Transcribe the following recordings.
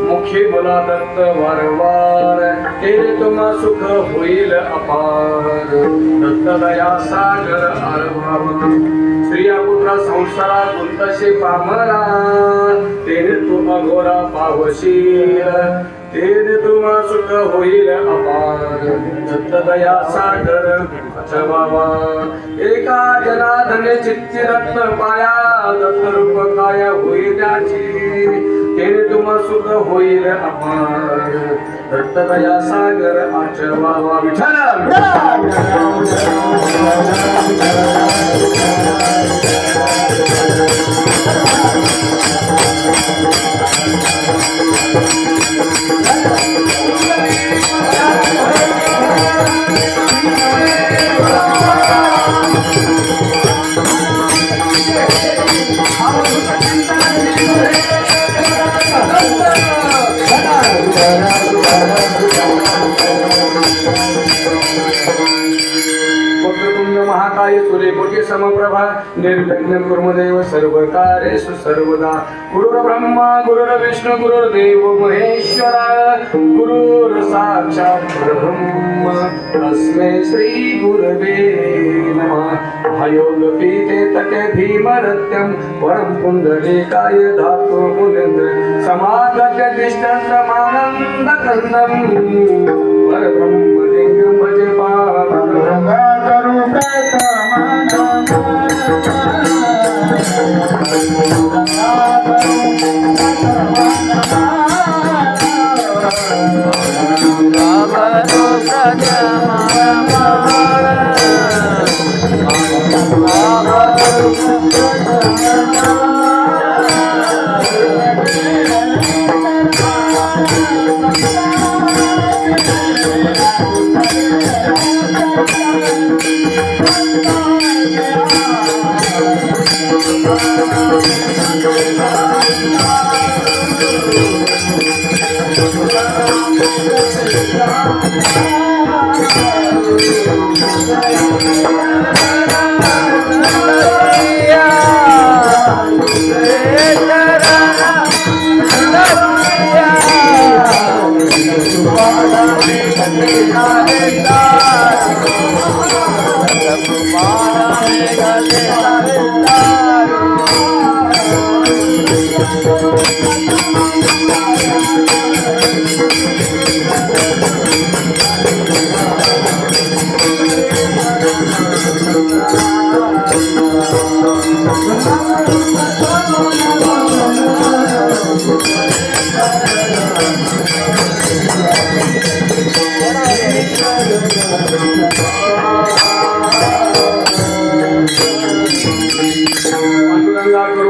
मुखी बोला दत्त वारंवार तेरे तुम सुख होईल अपार दत्त दया सागर आरभाव स्त्रिया पुत्र संसारा गुंतशी पामरा तेरे तू अघोरा पावशील तेरे तुम सुख होईल अपार दत्त दया सागर अचवावा एका जनाधने चित्ती रत्न पाया दत्त रूप काय होईल त्याची तेरे तुम सुख होईल अपार दत्त दया सागर आचवावा विठ्ठल महाकाय सूर्यकोटि समप्रभा निर्विघ्नं कुर्मदेव सर्वकार्येषु सर्वदा गुरुर्ब्रह्मा गुरुर्विष्णु गुरुर्देवो महेश्वरा गुरुर्साक्षात् परब्रह्म तस्मै श्री गुरवे नमः हयोगपीते तटे भीमरत्यं परं पुण्डरीकाय धातु मुनीन्द्र समागत्य तिष्ठन्तमानन्दकन्दं परब्रह्मलिङ्गं भजे पावनं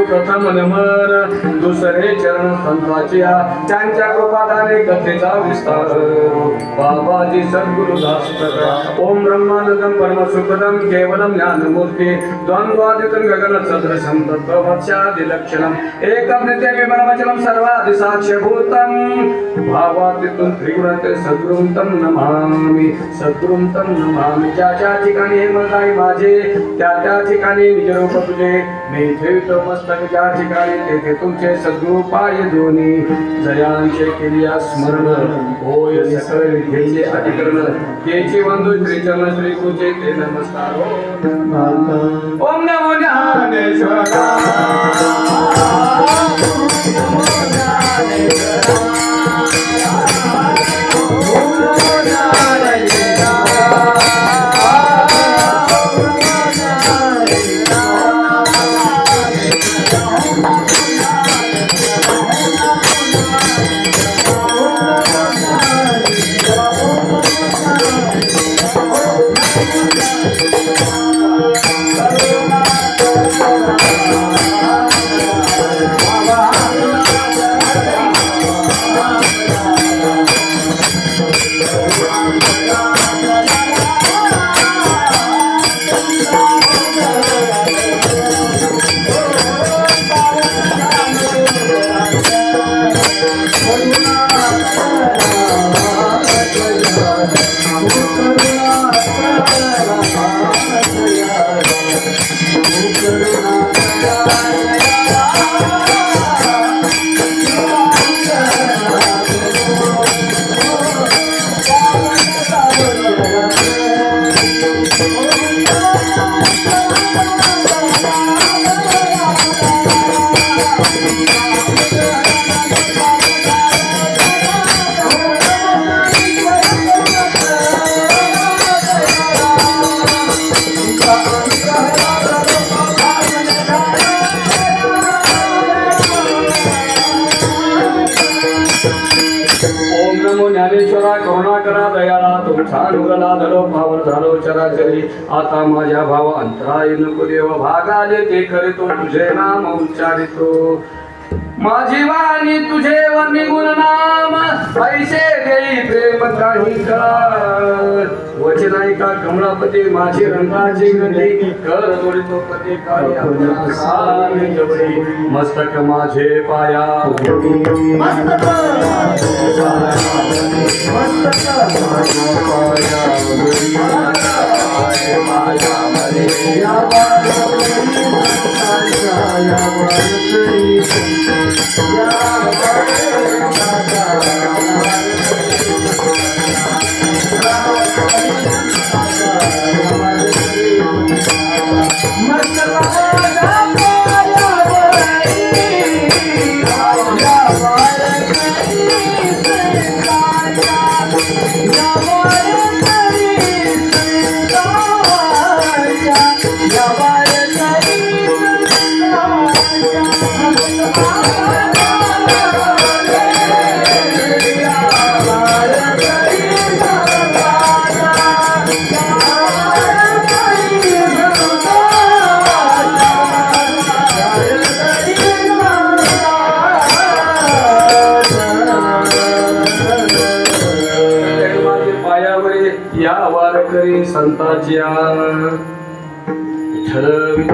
प्रथम नमन दुसरे चरण संतांच्या त्यांच्या कृपादाने कथेचा विस्तार बाबाजी सद्गुरु दास ओम ब्रह्मानंदम परमसुखदम केवलम ज्ञानमूर्ती द्वंद्वादितं गगन सदृशं तत्त्वमस्यादिलक्षणम् एकं नित्यं विमलमचलं सर्वादिसाक्ष्यभूतं भावातीतून त्रिगुणते सद्गुरुं तं नमामि सद्गुरुं तं नमामि ज्या ठिकाणी हे मनाई माझे त्या ठिकाणी निज रूप तुझे मी ठेवतो मस्तक ज्या ठिकाणी तेथे तुमचे सद्गुरु पाय दोन्ही जयांचे केलिया स्मरण होय सकळ विद्येचे अधिकरण तेचे बंधू श्रीचरण श्री तुझे ते नमस्कार ओम नमो ज्ञानेश्वरा ज्ञानेश्वरा करुणा करा दयाळा तुमचा अनुग्रला धरो भावर झालो चराचरी आता माझ्या भाव अंतराय नको देव भागाले ते करीतो तुझे नाम उच्चारितो माझी वाणी तुझे निगुण नाम ऐसे देई प्रेम काही कर वचनायिका कमलापती माझी रंगाची गती कर जोडितो पती काही मस्तक माझे पाया मस्तक या वारकरी संताच्या विठ्ठल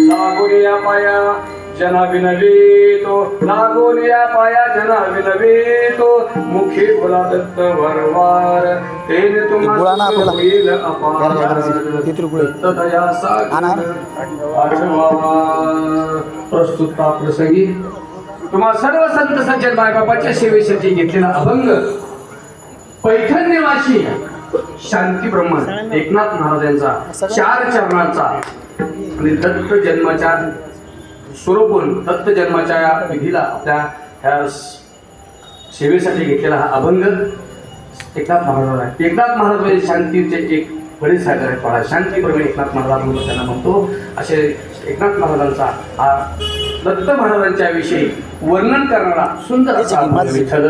लागून या पाया जना विनवितो लागून या पाया जना विनवितो मुखी बोला दत्त वरवार तेने तुम्हाला होईल अपार दया सागर आठवावा प्रस्तुता प्रसंगी तुम्हा सर्व संत सज्जन मायबापाच्या सेवेसाठी घेतलेला अभंग पैठण निवासी शांती ब्रह्मन एकनाथ महाराजांचा 4 चरणांचा आणि दत्त जन्माच्या स्वरूपून दत्त जन्माच्या विधीला आपल्या ह्या सेवेसाठी घेतलेला हा अभंग एकनाथ महाराज आहे. एकनाथ महाराज म्हणजे शांतीचे एक बळे सागर आहे. पहा शांती ब्रह्म एकनाथ महाराज म्हणून त्यांना म्हणतो. असे एकनाथ महाराजांचा हा दत्त महाराजांच्या विषयी वर्णन करणारा सुंदर असा विठ्ठल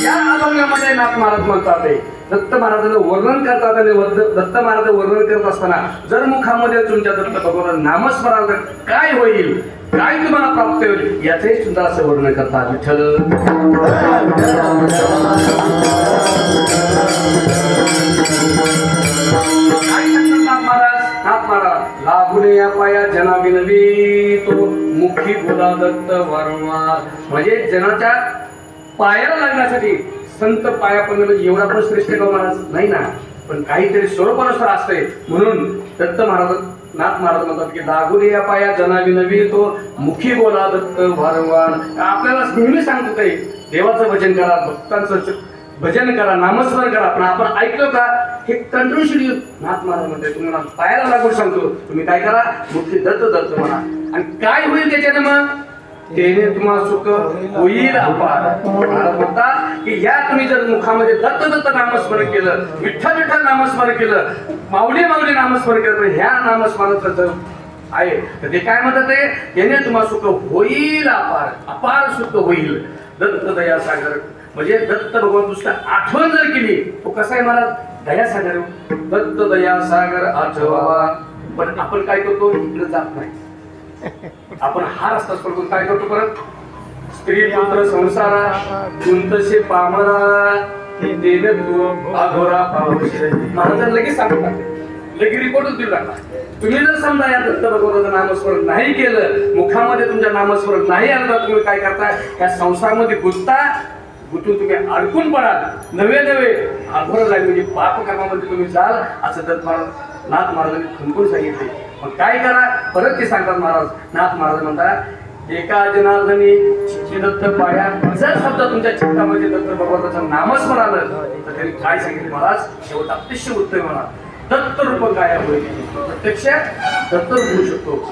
या अभंगामध्ये नाथ महाराज म्हणतात दत्त महाराजांचं वर्णन करतात आणि दत्त महाराज वर्णन करत असताना जर मुखामध्ये तुमच्या दत्त भगवान नामस्मरण काय होईल काय तुम्हाला प्राप्त होईल याचंही सुद्धा असं वर्णन करतात विठ्ठल नाथ महाराज लागुने या पाया जना विनवितो मुखी बोला दत्त वारंवार. म्हणजे जनाच्या पायाला लागण्यासाठी संत पाया पण म्हणजे एवढा पण श्रेष्ठ का महाराज नाही ना, पण काहीतरी स्वरूपानुसार असतंय. म्हणून दत्त महाराज नाथ महाराज म्हणतात की लागुनी या पाया जना विनवितो मुखी बोला दत्त वारंवार. आपल्याला नेहमी सांगतो ते देवाचं भजन करा, भक्तांचं भजन करा, नामस्मरण करा. पण आपण ऐकलं का हे कंट्रोल नाथ महाराज म्हणते तुम्हाला पायाला लागून सांगतो, तुम्ही काय करा मुखी दत्त दत्त म्हणा. आणि काय होईल त्याच्याने मग तेने तुम्हाला सुख होईल अपार. महाराज म्हणतात की या तुम्ही जर मुखामध्ये दत्त दत्त नामस्मरण केलं, विठ्ठल विठ्ठल नामस्मरण केलं, माऊली माऊली नामस्मरण केलं, तर ह्या नामस्मरणाचं आहे तर ते काय म्हणतात ते याने तुम्हाला सुख होईल अपार, अपार सुख होईल. दत्त दया सागर म्हणजे दत्त भगवान नुसतं आठवण जर केली तो कसा आहे महाराज दया सागर. दत्त दया सागर आठवा. पण आपण काय करतो इकडे जात नाही, आपण हा रस्ता सोडून काय करतो परत स्त्री पुत्र संसारा गुंतसे पामरा देव तू अघोरा पावशे. महाराज लगेच सांगतात, लगेच रिपोर्टच देऊ लागला. तुम्ही जर समजा या दत्त भगवंताचं नामस्मरण नाही केलं, मुखामध्ये तुमच्या नामस्मरण नाही आलं तर तुम्ही काय करता या संसारामध्ये गुंतून तुम्ही अडकून पडाल, नवे अघोर जाईल म्हणजे पाप कर्मामध्ये तुम्ही जाल असं नाथ महाराजांनी खंतून सांगितले. मग काय करा परत ते सांगतात महाराज. नाथ महाराज म्हणतात एका जनार्दनी दत्त पाया जर शब्द तुमच्या चित्तामध्ये दत्त भगवंताचं नामस्मरण आलं तर त्यांनी काय सांगितले महाराज शेवट अतिशय उत्तम म्हणा. दत्त रूप काय होईल प्रत्यक्ष दत्त होऊ शकतो.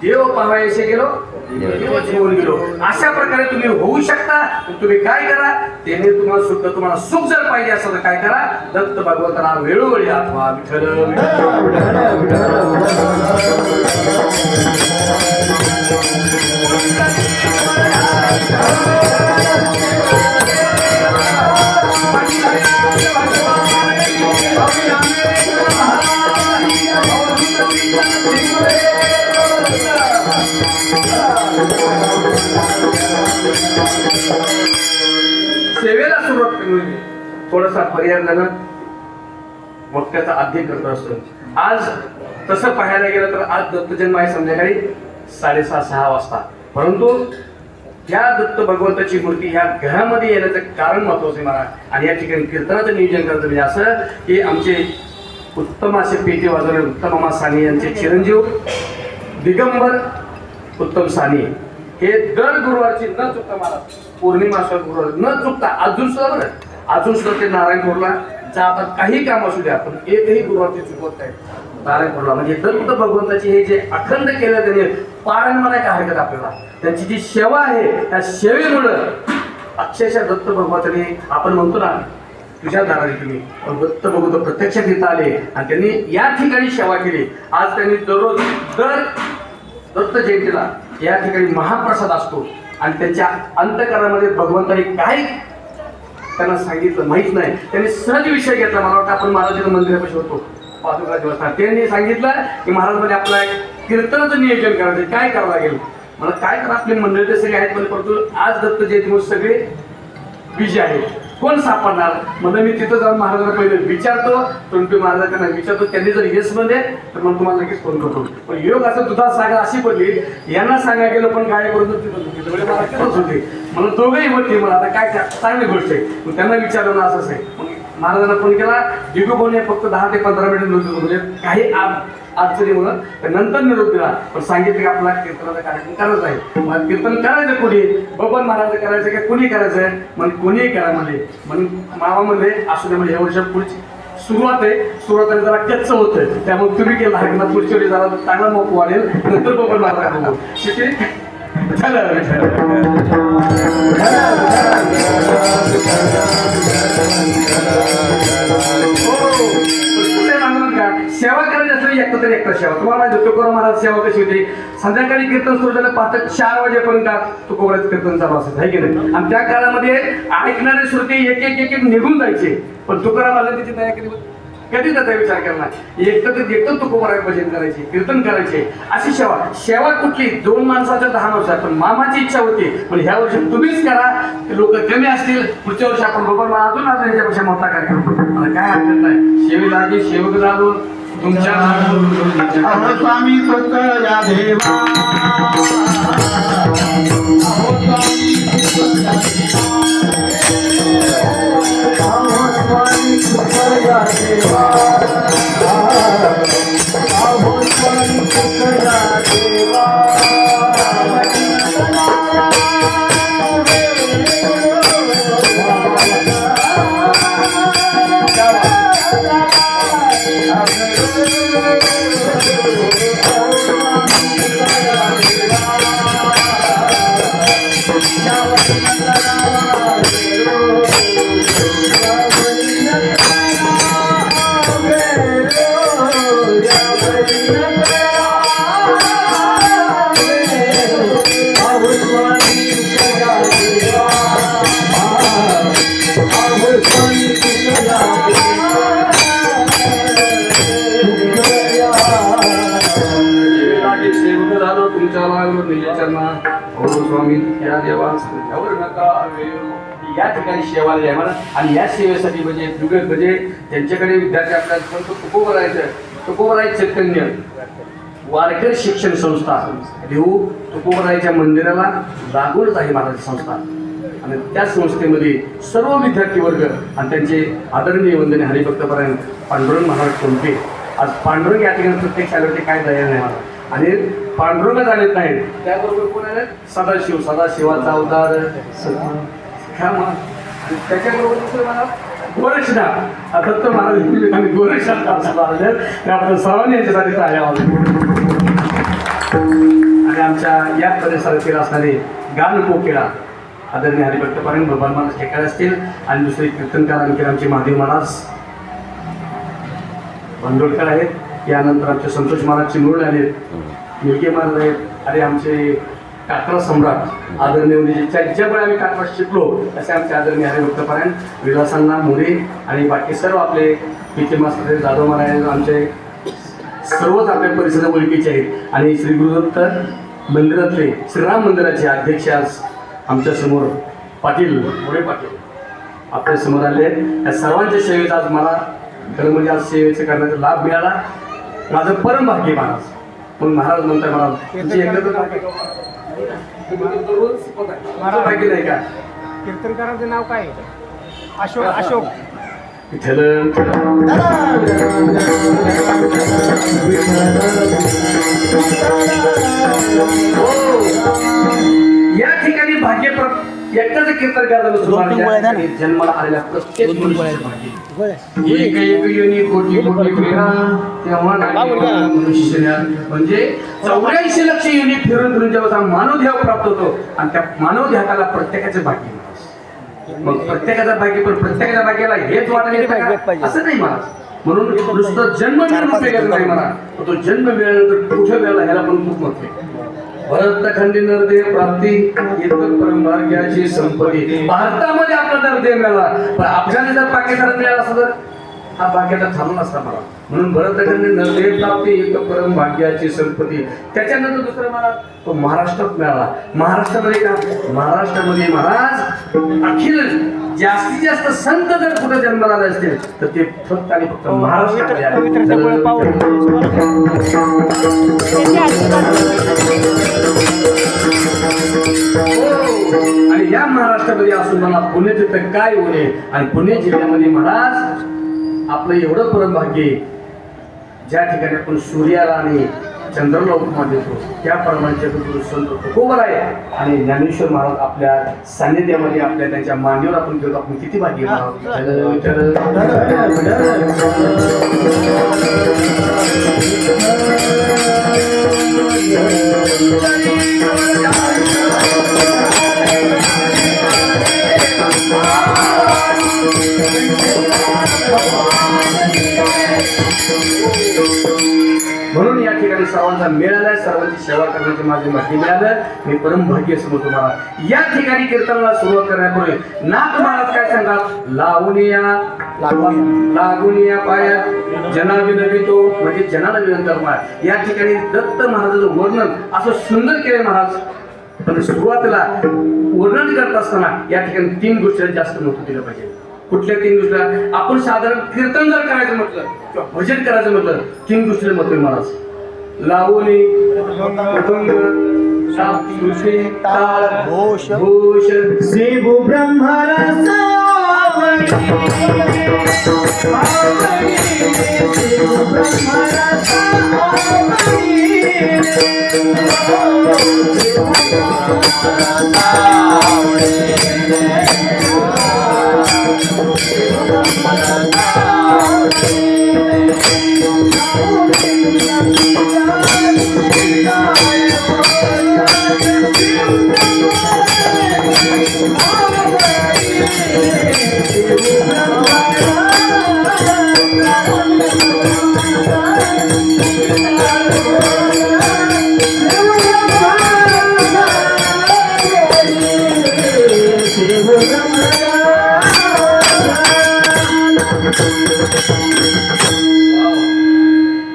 देव पाहायचे गेलो देवच होऊन गेलो. अशा प्रकारे तुम्ही होऊ शकता. तुम्ही काय करा त्याने तुम्हाला सुख जर पाहिजे असं तर काय करा दत्त भगवंताला वेळोवेळी आठवा. विठ्ठल सेवेला सुरुवात केली थोडासा पर्याय झाला मग त्याचा अध्ययन करत असतो. आज तसं पाहायला गेलं तर आज दत्त जन्म आहे संध्याकाळी 6:30-6 वाजता. परंतु या दत्त भगवंताची मूर्ती ह्या घरामध्ये येण्याचं कारण महत्वाचं आहे मला. आणि या ठिकाणी कीर्तनाचं नियोजन करतं म्हणजे असं की आमचे उत्तम असे पेटी वाजवणारे उत्तम मामा साने यांचे चिरंजीव दिगंबर उत्तम साने हे दर गुरुवारची न चुकता मला पौर्णिमा गुरुवार न चुकता अजून सुद्धा ते नारायणपूरला जातात. काही काम असू द्या पण एकही गुरुवारची चुकवत नाही नारायणपूरला. म्हणजे दत्त भगवंताची हे जे अखंड केलं त्याने पारायण म्हणाय काय हरकत आपल्याला. त्यांची जी सेवा आहे त्या सेवेमुळं अक्षरशः दत्त भगवंताने आपण म्हणतो ना तुझ्या दाराने तुम्ही दत्त भगवंत प्रत्यक्षात इथं आले आणि त्यांनी या ठिकाणी सेवा केली. आज त्यांनी दररोज दर दत्त जयंतीला या ठिकाणी महाप्रसाद असतो आणि त्यांच्या अंतःकरणामध्ये भगवंताने काय त्यांना सांगितलं माहित नाही. त्यांनी सहज विषय घेतला. मला वाटतं आपण महाराजांच्या मंदिरापाशी होतो पादुका देवस्थान. त्यांनी सांगितलं की महाराजांमध्ये आपला कीर्तनाचं नियोजन करायचं काय करावं लागेल. मला काय करा आपले मंडळी सगळे आहेत पण परंतु आज दत्त जयंतीमुळे सगळे बिजी आहेत कोण सापडणार. म्हणजे मी तिथं जाऊन महाराजांना पहिले विचारतो परंतु महाराजांना विचारतो त्यांनी जर येस मध्ये तर मग तुम्हाला लगेच फोन करतो. पण योग असं दुधात सागर अशी पडली यांना सांगायला गेलं पण काय करून तिथं मला तिथंच होते म्हणून दोघंही होते. मला आता काय चांगली गोष्ट आहे. मग त्यांना विचारलं असंच आहे. मग महाराजांना फोन केला दिगू बोलणे फक्त 10 ते 15 मिनिट नव्हतं म्हणजे काही अडचणीमुळं नंतर निरोप दिला. पण सांगितलं की आपला कीर्तनाचा कार्यक्रम करायचा आहे. मग कीर्तन करायचं कुणी बबन महाराज करायचं की कुणी करायचं मग कुणीही करा म्हणजे मग मामामध्ये असू दे म्हणजे या वर्षात पुढची सुरुवात आहे. सुरुवातीला जरा कच्च होतं त्यामुळे तुम्ही केलं आहे मला पुढच्या वेळी जरा चांगला मोक वाढेल नंतर बबन महाराज बघू शिके सेवा करायची असली एकटा तरी एकटा सेवा. तुम्हाला माहिती तुकोबा महाराज सेवा कशी होती संध्याकाळी कीर्तन सुरू झालं 4 वाजेपर्यंत तुकोबाचं कीर्तन चालू असायचं आहे की नाही. आणि त्या काळामध्ये ऐकणारे श्रोते एक निघून जायचे पण तुकाराम आला त्याची दया कधी त्याचा विचार करणार एकटं तुकोबाराय भजन करायचे कीर्तन करायचे अशी सेवा कुठली 2 माणसाच्या 10 माणसात. पण मामाची इच्छा होती पण ह्या वर्षी तुम्हीच करा लोक कमी असतील पुढच्या वर्षी आपण बरोबर अजून ह्याच्यापेक्षा मोठा कार्यक्रम मला काय हरकत नाही. सेवेला सेवक झालो तुमच्या अहो स्वामी तुकया देवा अहो स्वामी तुकया देवा अहो स्वामी तुकया देवा अहो स्वामी तुकया देवा स्वामी या देवा संध्यावर नका वेळो. या ठिकाणी सेवाला आहे मला आणि या सेवेसाठी म्हणजे म्हणजे त्यांच्याकडे विद्यार्थी आपल्याला तुकोबराय चैतन्य वारकरी शिक्षण संस्था देऊ तुकोबरायच्या मंदिराला लागूनच आहे महाराज संस्था आणि त्या संस्थेमध्ये सर्व विद्यार्थी वर्ग आणि त्यांचे आदरणीय वंदने हरिभक्तपरायण पांडुरंग महाराज कोणते आज पांडुरंग या ठिकाणी प्रत्येक शाळेवरती काय तयार नाही मला आणि पांडुरंग झालेत नाहीत त्याबरोबर कोण आहे सदाशिवाचा अवतार त्याच्याबरोबर दुसरं मला गोरक्षनाथ दत्त महाराज आणि गोरक्षनाथ आपण सर्वांनी याच्यासाठी टाळ्या आणि आमच्या या परिसरातील असणारे गान कोकिळा आदरणीय हरिभक्तपरायण भगवान महाराज ठेकाळे असतील आणि दुसरे कीर्तनकार आणखी आमचे महादेव महाराज भांडोळकर आहेत यानंतर आमचे संतोष महाराज चिमुरडे आहेत मिळके महाराज आहेत आणि आमचे काकरा सम्राट आदरणीय ज्याच्यामुळे आम्ही काकरा शिकलो असे आमचे आदरणीय हरिभक्तपरायण विलासांना मोरे आणि बाकी सर्व आपले पीके मास्तर जाधव महाराज आमचे सर्वच आपल्या परिसरात ओळखीचे आहेत आणि श्री गुरुदत्त मंदिरातले श्रीराम मंदिराचे अध्यक्ष आज आमच्या समोर पाटील मोरे पाटील आपल्या समोर आले आहेत या सर्वांच्या सेवेचा आज मला खरं म्हणजे आज सेवेचे करण्याचा लाभ मिळाला माझं परम भाग्य महाराज मग महाराज म्हणतात मला तुमची एकत्र भाग्य नाही का कीर्तनकारांचं नाव काय अशोक विठ्ठल या ठिकाणी भाग्य एकटाच कीर्तन करायला जन्माला आलेल्या प्रत्येक एक योनी कोटी कोटी फेरा तेव्हा मनुष्य म्हणजे 84 लक्ष योनी फिरून फिरून जेव्हा मानवदेह प्राप्त होतो आणि त्या मानवदेहाला प्रत्येकाचे भाग्य मग प्रत्येकाचा भाग्य पण प्रत्येकाच्या भाग्याला हेच वाटायला असं नाही मला म्हणून नुसतं जन्म मिळून उपयोग नाही मला तो जन्म मिळाल्यानंतर कुठे मिळाला ह्याला पण खूप महत्व आहे भरतखंडी नरदेह प्राप्ती इतकं परमभाग्याची संपत्ती भारतामध्ये आपला नरदेह मिळाला पण आपल्याला जर पाकिस्तानात मिळाला असं तर हा भाग्याचा थांबून असता मला म्हणून भरतखंडी नरदेह प्राप्ती इतकं परमभाग्याची संपत्ती त्याच्यानंतर दुसरं मला तो महाराष्ट्रात मिळाला महाराष्ट्रामध्ये का महाराष्ट्रामध्ये महाराज अखिल जास्तीत जास्त संत जर कुठे जन्माला आले असतील तर ते फक्त आणि फक्त महाराष्ट्रामध्ये आणि या महाराष्ट्रामध्ये असून मला पुणे तिथं काय होणे आणि पुणे जिल्ह्यामध्ये महाराज आपलं एवढं परम भाग्य ज्या ठिकाणी आपण सूर्याला आणि चंद्राला उपमा देतो त्या प्रमाणे संत तुकोबर आहे आणि ज्ञानेश्वर महाराज आपल्या सान्निध्यामध्ये आपल्या त्यांच्या मांडीवर आपण घेतो आपण किती भाग्य म्हणून या ठिकाणी सर्वांचा मिळालाय सर्वांची सेवा करण्याचे माझे भाग्य मिळालं मी परम भाग्य समजतो मला या ठिकाणी कीर्तनाला सुरुवात करण्यापूर्वी नाथ महाराज काय सांगतात लागून या पायात जनावी नवितो म्हणजे जनाला विनंतर महाराज या ठिकाणी दत्त महाराजाचं वर्णन असं सुंदर केलंय महाराज पण सुरुवातीला वर्णन करत असताना या ठिकाणी 3 गोष्टीला जास्त महत्त्व दिलं पाहिजे कुठल्या 3 गोष्टीला? आपण साधारण कीर्तन जर करायचं म्हटलं किंवा भजन करायचं म्हटलं 3 गोष्टीला महत्व आहे महाराज. लावणी, मृदंग, श्रुती, ताल, घोष, शिव ब्रह्मरस आवडी, शिव ब्रह्मरस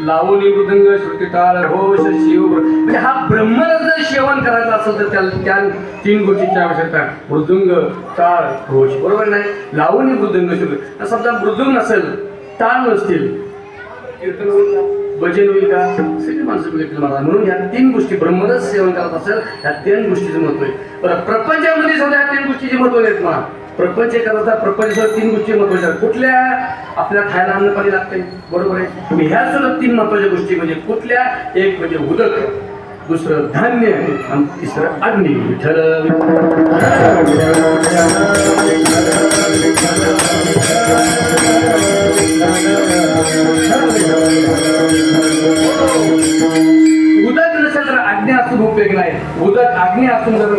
लावणी, मृदंग, श्रुती, ताल, घोष, शिव. म्हणजे हा ब्रह्मरस जर सेवन करायचं असेल तर त्या 3 गोष्टीची आवश्यकता आहे. मृदंग, ताळ, घोष. बरोबर नाही? लावणी, मृदंग, श्रुती. समजा मृदंग नसेल, ताळ नसतील, कीर्तन होईल का? भजन होईल का? सगळी माणसं बघितली मला. म्हणून ह्या 3 गोष्टी ब्रह्मरस सेवन करत असेल ह्या 3 गोष्टीचं महत्व आहे. बरं, प्रपंचामध्ये सुद्धा ह्या 3 गोष्टीचे महत्व आहेत मला. प्रपंच करता प्रपंचावर 3 गोष्टी महत्वाच्या. कुठल्या? आपल्याला खायला अन्न पाणी लागते, बरोबर आहे. ह्या सुद्धा 3 महत्वाच्या गोष्टी म्हणजे कुठल्या? एक म्हणजे उदक, दुसरं धान्य आणि तिसरं अग्नी. विठ्ठल उदक नसेल तर अग्नी असून उपयोग नाही. उदक अग्नी असून जर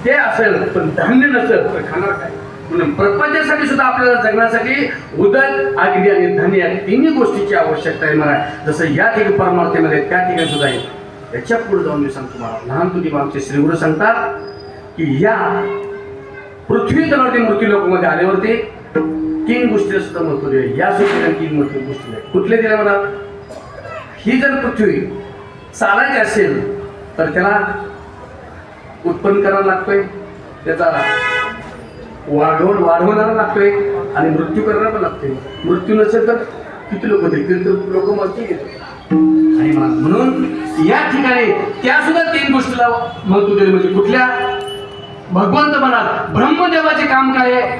ते असेल पण धान्य नसेल तर खाणार काय? म्हणून प्रपंचासाठी सुद्धा आपल्याला जगण्यासाठी उदक, अग्नी आणि धान्य या 3 गोष्टीची आवश्यकता आहे मला. जसं या ठिकाणी परमार्थेमध्ये त्या ठिकाणी सुद्धा आहे. याच्या पुढे जाऊन मी सांगतो मला. लहान तुझी आमचे श्रीगुरु सांगतात की या पृथ्वी तलावरती मृत्यू लोकांमध्ये आल्यावरती 3 गोष्टीला सुद्धा महत्व दिले. या सुद्धा 3 महत्व गोष्टी कुठले दिल्या मला? ही जर पृथ्वी चालायची असेल तर त्याला उत्पन्न करायला लागतोय, त्याचा वाढवणारा लागतोय आणि मृत्यू करायला पण लागतोय. मृत्यू नसेल तर किती लोक होतील? किती लोक मरतील आणि म्हणून या ठिकाणी त्या सुद्धा 3 गोष्टीला महत्व दिले. म्हणजे कुठल्या? भगवंत म्हणाल ब्रह्मदेवाचे काम काय आहे?